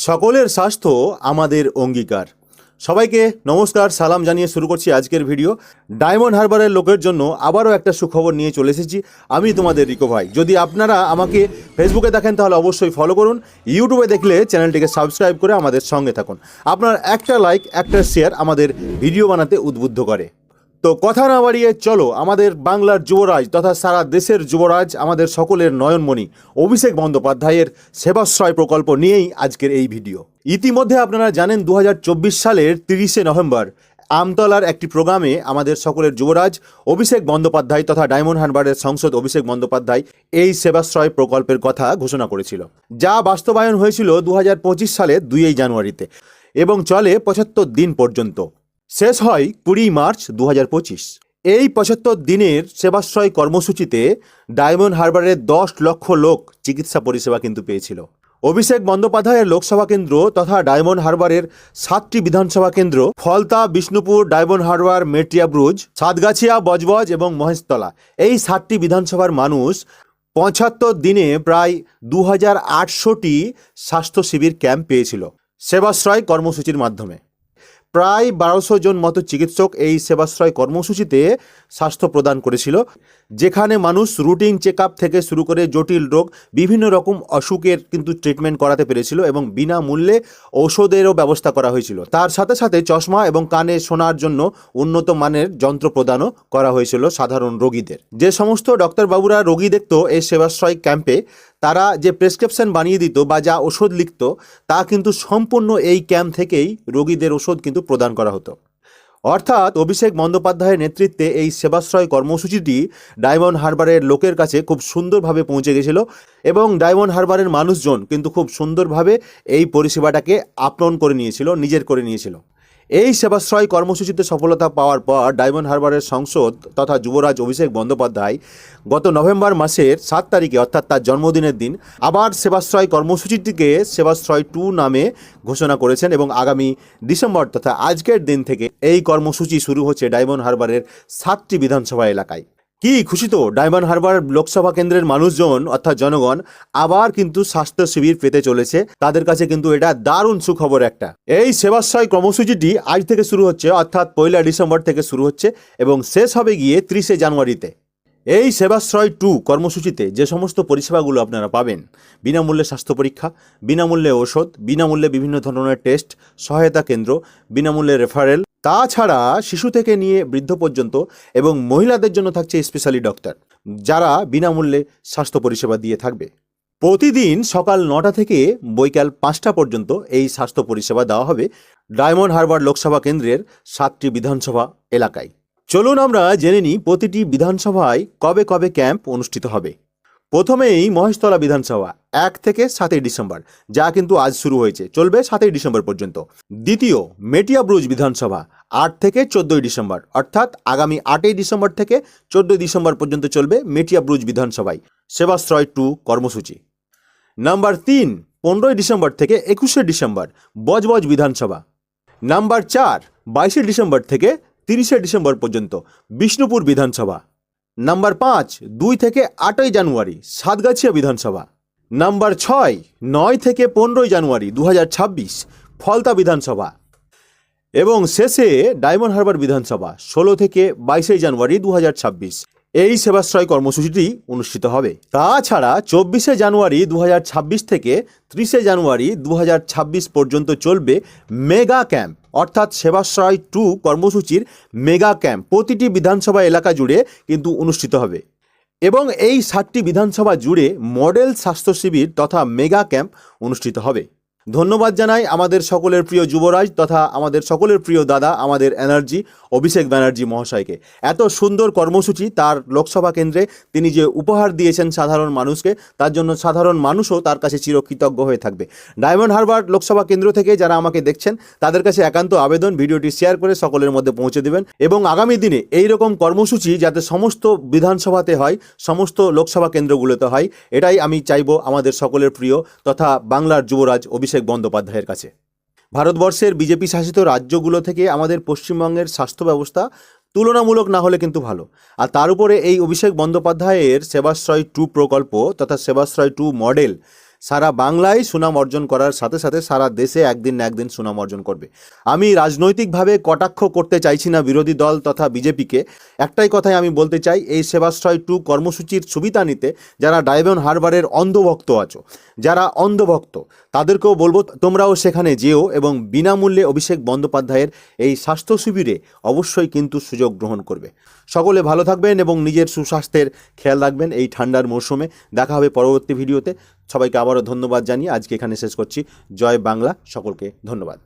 সকলের স্বাস্থ্য আমাদের অঙ্গীকার। সবাইকে নমস্কার, সালাম জানিয়ে শুরু করছি আজকের ভিডিও। ডায়মন্ড হারবারের লোকের জন্য আবারও একটা সুখবর নিয়ে চলে এসেছি। আমি তোমাদের রিকো ভাই। যদি আপনারা আমাকে ফেসবুকে দেখেন তাহলে অবশ্যই ফলো করুন, ইউটিউবে দেখলে চ্যানেলটিকে সাবস্ক্রাইব করে আমাদের সঙ্গে থাকুন। আপনার একটা লাইক, একটা শেয়ার আমাদের ভিডিও বানাতে উদ্বুদ্ধ করে। তো কথা না বাড়িয়ে চলো আমাদের বাংলার যুবরাজ তথা সারা দেশের যুবরাজ, আমাদের সকলের নয়নমণি অভিষেক বন্দ্যোপাধ্যায়ের সেবাশ্রয় প্রকল্প নিয়েই আজকের এই ভিডিও। ইতিমধ্যে আপনারা জানেন 2024 সালের 30শে নভেম্বর আমতলার একটি প্রোগ্রামে আমাদের সকলের যুবরাজ অভিষেক বন্দ্যোপাধ্যায় তথা ডায়মন্ড হারবারের সাংসদ অভিষেক বন্দ্যোপাধ্যায় এই সেবাশ্রয় প্রকল্পের কথা ঘোষণা করেছিল, যা বাস্তবায়ন হয়েছিল 2025 সালের 2 জানুয়ারিতে এবং চলে 75 দিন পর্যন্ত। শেষ হয় 20 মার্চ 2025। এই 75 দিনের সেবাশ্রয় কর্মসূচিতে ডায়মন্ড হারবারের 10 লক্ষ লোক চিকিৎসা পরিষেবা কিন্তু পেয়েছিল। অভিষেক বন্দ্যোপাধ্যায়ের লোকসভা কেন্দ্র তথা ডায়মন্ড হারবারের 7টি বিধানসভা কেন্দ্র ফলতা, বিষ্ণুপুর, ডায়মন্ড হারবার, মেটিয়াব্রুজ, সাতগাছিয়া, বজবজ এবং মহেশতলা, এই 7টি বিধানসভার মানুষ 75 দিনে প্রায় 2800টি স্বাস্থ্য শিবির ক্যাম্প পেয়েছিল সেবাশ্রয় কর্মসূচির মাধ্যমে। প্রায় 1200 জন মতো চিকিৎসক এই সেবাশ্রয় কর্মসূচিতে স্বাস্থ্য প্রদান করেছিল, যেখানে মানুষ রুটিন চেক আপ থেকে শুরু করে জটিল রোগ, বিভিন্ন রকম অসুখের কিন্তু ট্রিটমেন্ট করাতে পেরেছিল এবং বিনামূল্যে ঔষধেরও ব্যবস্থা করা হয়েছিল। তার সাথে সাথে চশমা এবং কানে শোনার জন্য উন্নত মানের যন্ত্র প্রদানও করা হয়েছিল সাধারণ রোগীদের। যে সমস্ত ডক্টরবাবুরা রোগী দেখত এই সেবাশ্রয় ক্যাম্পে, তারা যে প্রেসক্রিপশন বানিয়ে দিত বা যা ওষুধ লিখত তা কিন্তু সম্পূর্ণ এই ক্যাম্প থেকেই রোগীদের ওষুধ কিন্তু প্রদান করা হতো। অর্থাৎ অভিষেক বন্দ্যোপাধ্যায়ের নেতৃত্বে এই সেবাশ্রয় কর্মসূচিটি ডায়মন্ড হারবারের লোকের কাছে খুব সুন্দরভাবে পৌঁছে গেছিল এবং ডায়মন্ড হারবারের মানুষজন কিন্তু খুব সুন্দরভাবে এই পরিষেবাটাকে আপন করে নিয়েছিল, নিজের করে নিয়েছিল। এই সেবাশ্রয় কর্মসূচিতে সফলতা পাওয়ার পর ডায়মন্ড হারবারের সংসদ তথা যুবরাজ অভিষেক বন্দ্যোপাধ্যায় গত নভেম্বর মাসের 7 তারিখে, অর্থাৎ তার জন্মদিনের দিন, আবার সেবাশ্রয় কর্মসূচিটিকে সেবাশ্রয় 2 নামে ঘোষণা করেছেন এবং আগামী ডিসেম্বর তথা আজকের দিন থেকে এই কর্মসূচি শুরু হচ্ছে ডায়মন্ড হারবারের 7টি বিধানসভা এলাকায়। কি খুশি তো ডায়মন্ড হারবার লোকসভা কেন্দ্রের মানুষজন অর্থাৎ জনগণ আবার কিন্তু স্বাস্থ্য শিবির পেতে চলেছে। তাদের কাছে কিন্তু এটা দারুণ সুখবর একটা। এই সেবাশ্রয় কর্মসূচিটি আজ থেকে শুরু হচ্ছে, অর্থাৎ 1 ডিসেম্বর থেকে শুরু হচ্ছে এবং শেষ হবে গিয়ে 30শে জানুয়ারিতে। এই সেবাশ্রয় 2 কর্মসূচিতে যে সমস্ত পরিষেবাগুলো আপনারা পাবেন, বিনামূল্যে স্বাস্থ্য পরীক্ষা, বিনামূল্যে ওষুধ, বিনামূল্যে বিভিন্ন ধরনের টেস্ট, সহায়তা কেন্দ্র, বিনামূল্যে রেফারেল, তাছাড়া শিশু থেকে নিয়ে বৃদ্ধ পর্যন্ত এবং মহিলাদের জন্য থাকছে স্পেশালি ডক্টর, যারা বিনামূল্যে স্বাস্থ্য পরিষেবা দিয়ে থাকবে। প্রতিদিন সকাল 9টা থেকে বৈকাল 5টা পর্যন্ত এই স্বাস্থ্য পরিষেবা দেওয়া হবে ডায়মন্ড হারবার লোকসভা কেন্দ্রের 7টি বিধানসভা এলাকায়। চলুন আমরা জেনে নিই প্রতিটি বিধানসভায় কবে কবে ক্যাম্প অনুষ্ঠিত হবে। প্রথমেই মহেশতলা বিধানসভা 1 থেকে 7 ডিসেম্বর, যা কিন্তু আজ শুরু হয়েছে, চলবে 7 ডিসেম্বর পর্যন্ত। দ্বিতীয় মেটিয়াব্রুজ বিধানসভা 8 থেকে 14 ডিসেম্বর, অর্থাৎ আগামী 8 ডিসেম্বর থেকে 14 ডিসেম্বর পর্যন্ত চলবে মেটিয়াব্রুজ বিধানসভায় সেবাশ্রয় 2 কর্মসূচি। নাম্বার 3 15 ডিসেম্বর থেকে 21শে ডিসেম্বর বজবজ বিধানসভা। নাম্বার 4 22শে ডিসেম্বর থেকে 30শে ডিসেম্বর পর্যন্ত বিষ্ণুপুর বিধানসভা। নাম্বার 5 2 থেকে 8 জানুয়ারি সাতগাছিয়া বিধানসভা। নাম্বার 6 9 থেকে 15 জানুয়ারি 2026 ফলতা বিধানসভা এবং শেষে ডায়মন্ড হারবার বিধানসভা 16 থেকে 22 জানুয়ারি 2026। এই সেবাশ্রয় কর্মসূচিটি অনুষ্ঠিত হবে। তাছাড়া 24শে জানুয়ারি 2026 থেকে 30শে জানুয়ারি 2026 পর্যন্ত চলবে মেগা ক্যাম্প, অর্থাৎ সেবাশ্রয় 2 কর্মসূচির মেগা ক্যাম্প প্রতিটি বিধানসভা এলাকা জুড়ে কিন্তু অনুষ্ঠিত হবে এবং এই 7টি বিধানসভা জুড়ে মডেল স্বাস্থ্য শিবির তথা মেগা ক্যাম্প অনুষ্ঠিত হবে। ধন্যবাদ জানাই আমাদের সকলের প্রিয় যুবরাজ তথা আমাদের সকলের প্রিয় দাদা, আমাদের এনার্জি অভিষেক ব্যানার্জি মহাশয়কে। এত সুন্দর কর্মসূচি তার লোকসভা কেন্দ্রে তিনি যে উপহার দিয়েছেন সাধারণ মানুষকে, তার জন্য সাধারণ মানুষও তার কাছে চিরকৃতজ্ঞ হয়ে থাকবে। ডায়মন্ড হারবার লোকসভা কেন্দ্র থেকে যারা আমাকে দেখছেন তাদের কাছে একান্ত আবেদন, ভিডিওটি শেয়ার করে সকলের মধ্যে পৌঁছে দেবেন এবং আগামী দিনে এই রকম কর্মসূচি যাতে সমস্ত বিধানসভাতে হয়, সমস্ত লোকসভা কেন্দ্রগুলোতে হয়, এটাই আমি চাইব আমাদের সকলের প্রিয় তথা বাংলার যুবরাজ অভিষেক বন্দ্যোপাধ্যায়ের কাছে। ভারতবর্ষের বিজেপি শাসিত রাজ্যগুলো থেকে আমাদের পশ্চিমবঙ্গের স্বাস্থ্য ব্যবস্থা তুলনামূলক না হলে কিন্তু ভালো, আর তার উপরে এই অভিষেক বন্দ্যোপাধ্যায়ের সেবাশ্রয় 2 প্রকল্প তথা সেবাশ্রয় 2 মডেল সারা বাংলায় সুনাম অর্জন করার সাথে সাথে সারা দেশে একদিন না একদিন সুনাম অর্জন করবে। আমি রাজনৈতিকভাবে কটাক্ষ করতে চাইছি না বিরোধী দল তথা বিজেপিকে। একটাই কথাই আমি বলতে চাই, এই সেবাশ্রয় 2 কর্মসূচির সুবিধা নিতে যারা ডায়মন্ড হারবারের অন্ধভক্ত আছো, যারা অন্ধভক্ত, তাদেরকেও বলবো তোমরাও সেখানে যেও এবং বিনামূল্যে অভিষেক বন্দ্যোপাধ্যায়ের এই স্বাস্থ্য শিবিরে অবশ্যই কিন্তু সুযোগ গ্রহণ করবে। সকলে ভালো থাকবেন এবং নিজের সুস্বাস্থ্যের খেয়াল রাখবেন এই ঠান্ডার মরশুমে। দেখা হবে পরবর্তী ভিডিওতে। সবাইকে আবারও ধন্যবাদ জানিয়ে আজকে এখানে শেষ করছি। জয় বাংলা, সকলকে ধন্যবাদ।